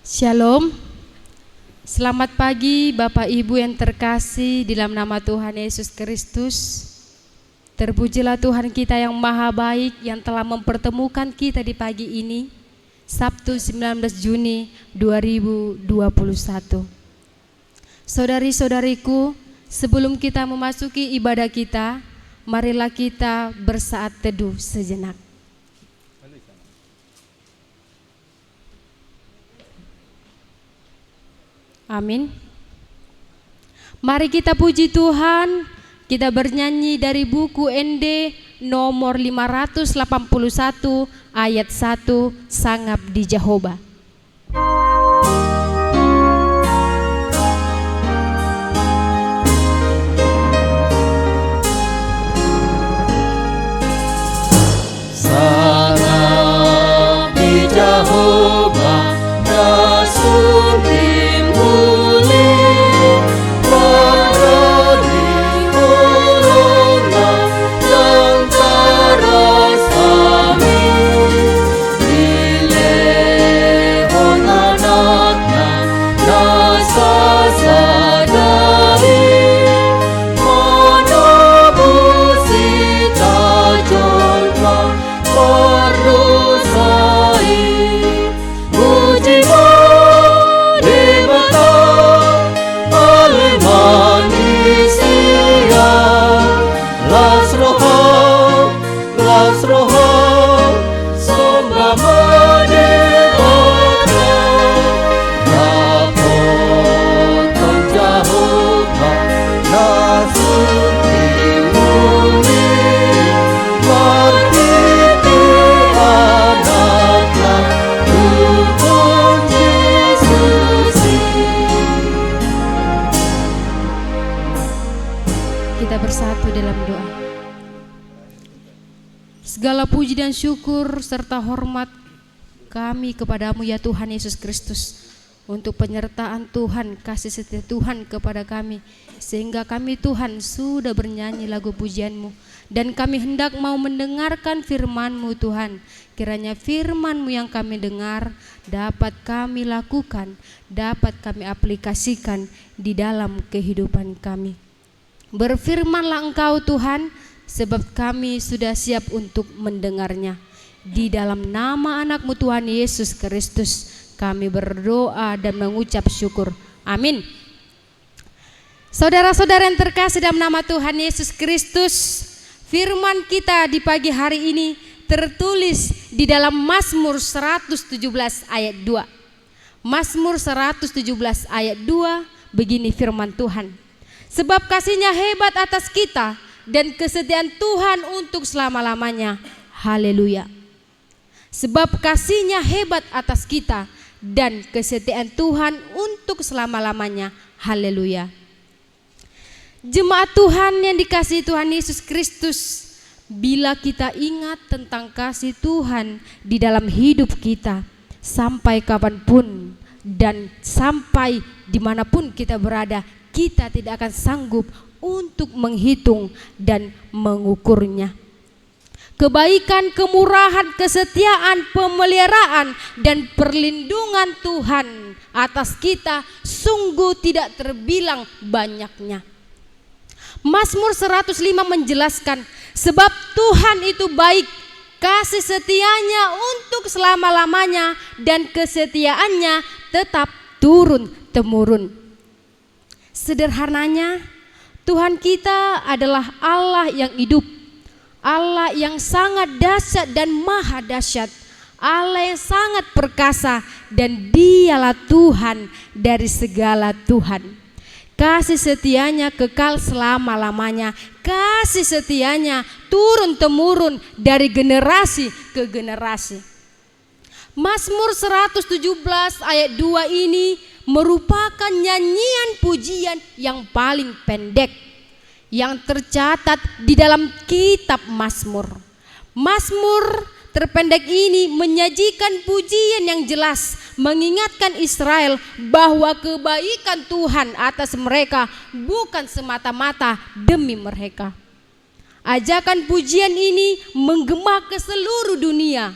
Shalom. Selamat pagi Bapak Ibu yang terkasih di dalam nama Tuhan Yesus Kristus. Terpujilah Tuhan kita yang maha baik yang telah mempertemukan kita di pagi ini, Sabtu 19 Juni 2021. Saudari-saudariku, sebelum kita memasuki ibadah kita, marilah kita bersaat teduh sejenak. Amin. Mari kita puji Tuhan. Kita bernyanyi dari buku ND nomor 581 ayat 1, Sangap di Jehovah. Sangap di Jehovah, Rasul puji dan syukur serta hormat kami kepadamu ya Tuhan Yesus Kristus, untuk penyertaan Tuhan, kasih setia Tuhan kepada kami, sehingga kami Tuhan sudah bernyanyi lagu pujian-Mu, dan kami hendak mau mendengarkan firman-Mu Tuhan. Kiranya firman-Mu yang kami dengar dapat kami lakukan, dapat kami aplikasikan di dalam kehidupan kami. Berfirmanlah Engkau Tuhan, sebab kami sudah siap untuk mendengarnya. Di dalam nama anak-Mu Tuhan Yesus Kristus kami berdoa dan mengucap syukur. Amin. Saudara-saudara yang terkasih dalam nama Tuhan Yesus Kristus, firman kita di pagi hari ini tertulis di dalam Mazmur 117 ayat 2. Mazmur 117 ayat 2, begini firman Tuhan. Sebab kasih-Nya hebat atas kita, dan kesetiaan Tuhan untuk selama-lamanya. Haleluya. Sebab kasih-Nya hebat atas kita, dan kesetiaan Tuhan untuk selama-lamanya. Haleluya. Jemaat Tuhan yang dikasihi Tuhan Yesus Kristus, bila kita ingat tentang kasih Tuhan di dalam hidup kita, sampai kapanpun dan sampai dimanapun kita berada, kita tidak akan sanggup untuk menghitung dan mengukurnya. Kebaikan, kemurahan, kesetiaan, pemeliharaan, dan perlindungan Tuhan atas kita sungguh tidak terbilang banyaknya. Mazmur 105 menjelaskan, sebab Tuhan itu baik, kasih setianya untuk selama-lamanya, dan kesetiaannya tetap turun-temurun. Sederhananya, Tuhan kita adalah Allah yang hidup, Allah yang sangat dahsyat dan maha dahsyat, Allah yang sangat perkasa, dan Dialah Tuhan dari segala Tuhan. Kasih setianya kekal selama-lamanya, kasih setianya turun-temurun dari generasi ke generasi. Mazmur 117 ayat 2 ini merupakan nyanyian pujian yang paling pendek yang tercatat di dalam kitab Mazmur. Mazmur terpendek ini menyajikan pujian yang jelas, mengingatkan Israel bahwa kebaikan Tuhan atas mereka bukan semata-mata demi mereka. Ajakan pujian ini menggema ke seluruh dunia.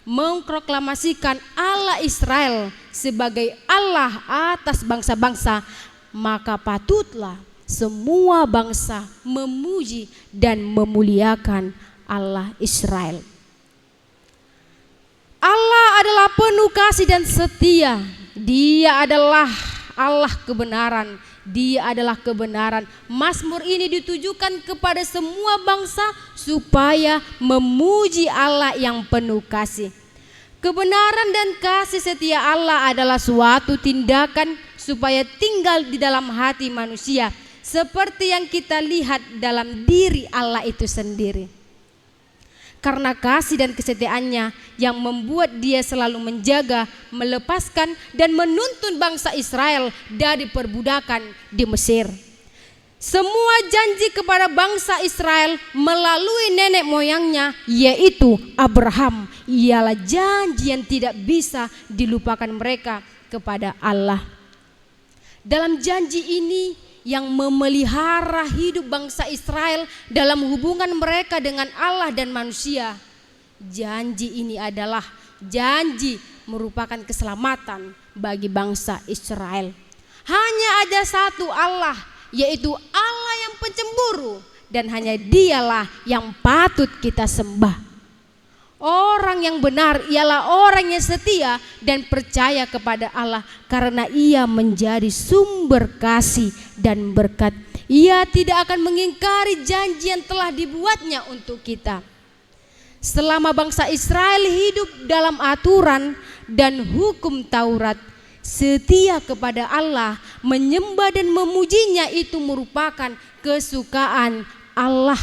mengproklamasikan Allah Israel sebagai Allah atas bangsa-bangsa, maka patutlah semua bangsa memuji dan memuliakan Allah Israel. Allah adalah penuh kasih dan setia. Dia adalah Allah kebenaran. Dia adalah kebenaran. Mazmur ini ditujukan kepada semua bangsa supaya memuji Allah yang penuh kasih. Kebenaran dan kasih setia Allah adalah suatu tindakan supaya tinggal di dalam hati manusia, seperti yang kita lihat dalam diri Allah itu sendiri. Karena kasih dan kesetiaannya yang membuat dia selalu menjaga, melepaskan dan menuntun bangsa Israel dari perbudakan di Mesir. Semua janji kepada bangsa Israel melalui nenek moyangnya, yaitu Abraham, ialah janji yang tidak bisa dilupakan mereka kepada Allah. Dalam janji ini yang memelihara hidup bangsa Israel dalam hubungan mereka dengan Allah dan manusia. Janji ini adalah janji merupakan keselamatan bagi bangsa Israel. Hanya ada satu Allah, yaitu Allah yang pencemburu, dan hanya Dialah yang patut kita sembah. Orang yang benar ialah orang yang setia dan percaya kepada Allah, karena ia menjadi sumber kasih dan berkat. Ia tidak akan mengingkari janji yang telah dibuatnya untuk kita. Selama bangsa Israel hidup dalam aturan dan hukum Taurat, setia kepada Allah, menyembah dan memujinya itu merupakan kesukaan Allah.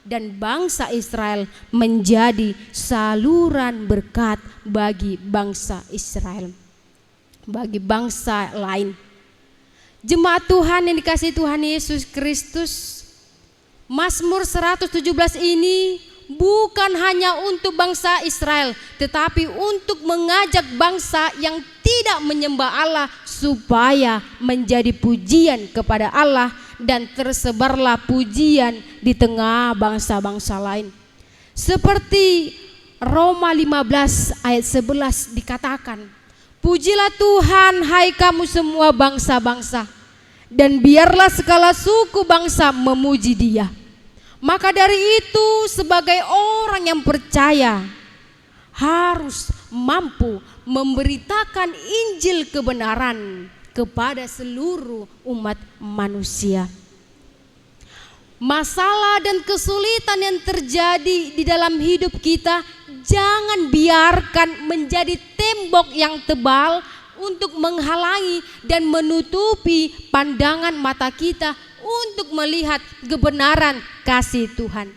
Dan bangsa Israel menjadi saluran berkat bagi bangsa Israel, bagi bangsa lain. Jemaat Tuhan yang dikasihi Tuhan Yesus Kristus, Mazmur 117 ini bukan hanya untuk bangsa Israel, tetapi untuk mengajak bangsa yang tidak menyembah Allah supaya menjadi pujian kepada Allah, dan tersebarlah pujian di tengah bangsa-bangsa lain. Seperti Roma 15 ayat 11 dikatakan, pujilah Tuhan hai kamu semua bangsa-bangsa, dan biarlah segala suku bangsa memuji Dia. Maka dari itu sebagai orang yang percaya harus mampu memberitakan Injil kebenaran kepada seluruh umat manusia. Masalah dan kesulitan yang terjadi di dalam hidup kita jangan biarkan menjadi tembok yang tebal untuk menghalangi dan menutupi pandangan mata kita untuk melihat kebenaran kasih Tuhan.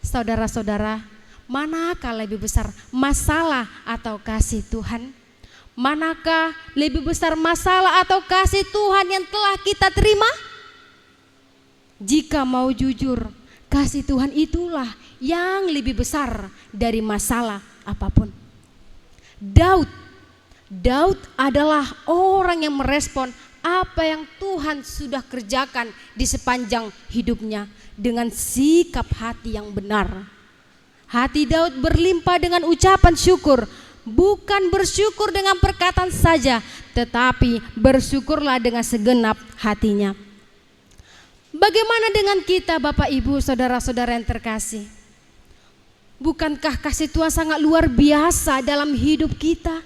Saudara-saudara, manakah lebih besar, masalah atau kasih Tuhan? Manakah lebih besar, masalah atau kasih Tuhan yang telah kita terima? Jika mau jujur, kasih Tuhan itulah yang lebih besar dari masalah apapun. Daud adalah orang yang merespon apa yang Tuhan sudah kerjakan di sepanjang hidupnya dengan sikap hati yang benar. Hati Daud berlimpah dengan ucapan syukur. Bukan bersyukur dengan perkataan saja, tetapi bersyukurlah dengan segenap hatinya. Bagaimana dengan kita, Bapak Ibu, saudara-saudara yang terkasih? Bukankah kasih Tuhan sangat luar biasa dalam hidup kita?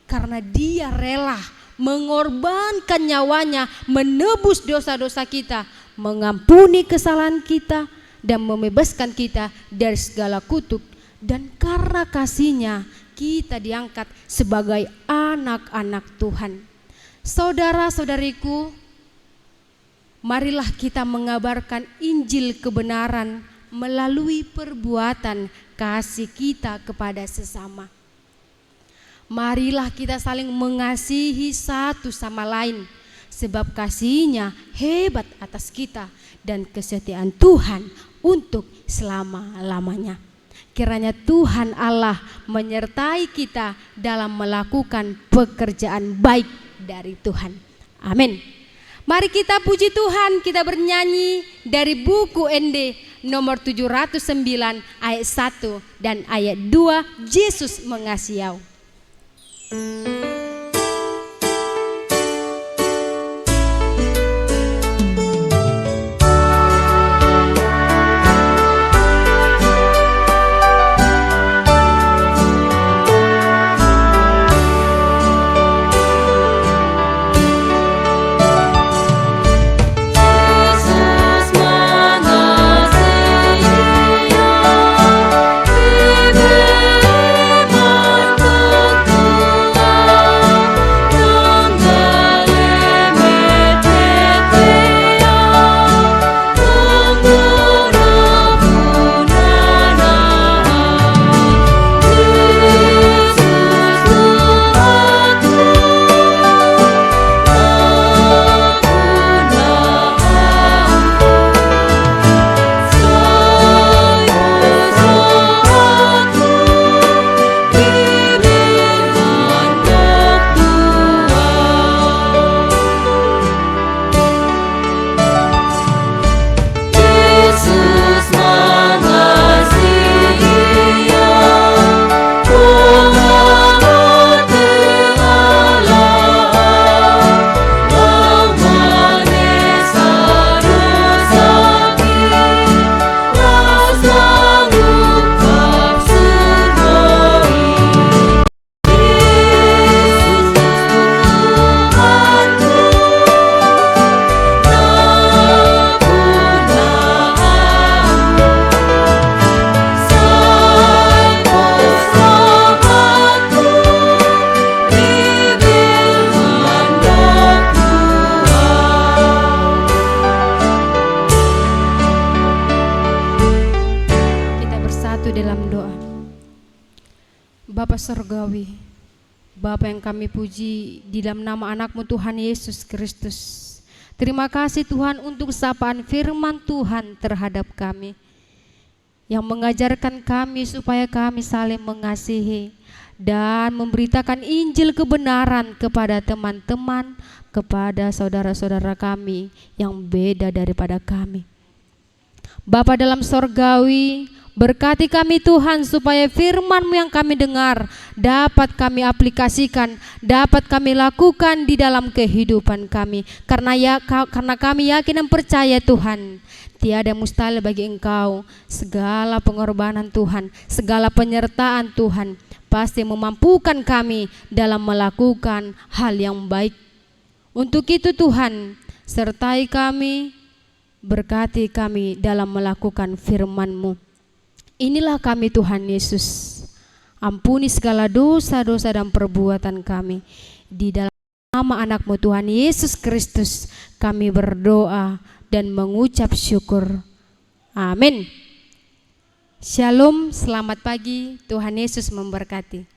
Karena Dia rela mengorbankan nyawanya, menebus dosa-dosa kita, mengampuni kesalahan kita, dan membebaskan kita dari segala kutuk. Dan karena kasih-Nya kita diangkat sebagai anak-anak Tuhan. Saudara-saudariku, marilah kita mengabarkan Injil kebenaran melalui perbuatan kasih kita kepada sesama. Marilah kita saling mengasihi satu sama lain, sebab kasih-Nya hebat atas kita dan kesetiaan Tuhan untuk selama-lamanya. Kiranya Tuhan Allah menyertai kita dalam melakukan pekerjaan baik dari Tuhan. Amin. Mari kita puji Tuhan, kita bernyanyi dari buku ND nomor 709 ayat 1 dan ayat 2. Yesus mengasihi. Dalam doa. Bapa Surgawi, Bapa yang kami puji di dalam nama anak-Mu Tuhan Yesus Kristus. Terima kasih Tuhan untuk sapaan firman Tuhan terhadap kami, yang mengajarkan kami supaya kami saling mengasihi dan memberitakan Injil kebenaran kepada teman-teman, kepada saudara-saudara kami yang beda daripada kami. Bapa dalam sorgawi, berkati kami Tuhan supaya firman-Mu yang kami dengar dapat kami aplikasikan, dapat kami lakukan di dalam kehidupan kami. Karena kami yakin dan percaya Tuhan, tiada mustahil bagi Engkau. Segala pengorbanan Tuhan, segala penyertaan Tuhan pasti memampukan kami dalam melakukan hal yang baik. Untuk itu Tuhan, sertai kami, berkati kami dalam melakukan firman-Mu. Inilah kami Tuhan Yesus, ampuni segala dosa-dosa dan perbuatan kami. Di dalam nama anak-Mu Tuhan Yesus Kristus kami berdoa dan mengucap syukur. Amin. Shalom, selamat pagi, Tuhan Yesus memberkati.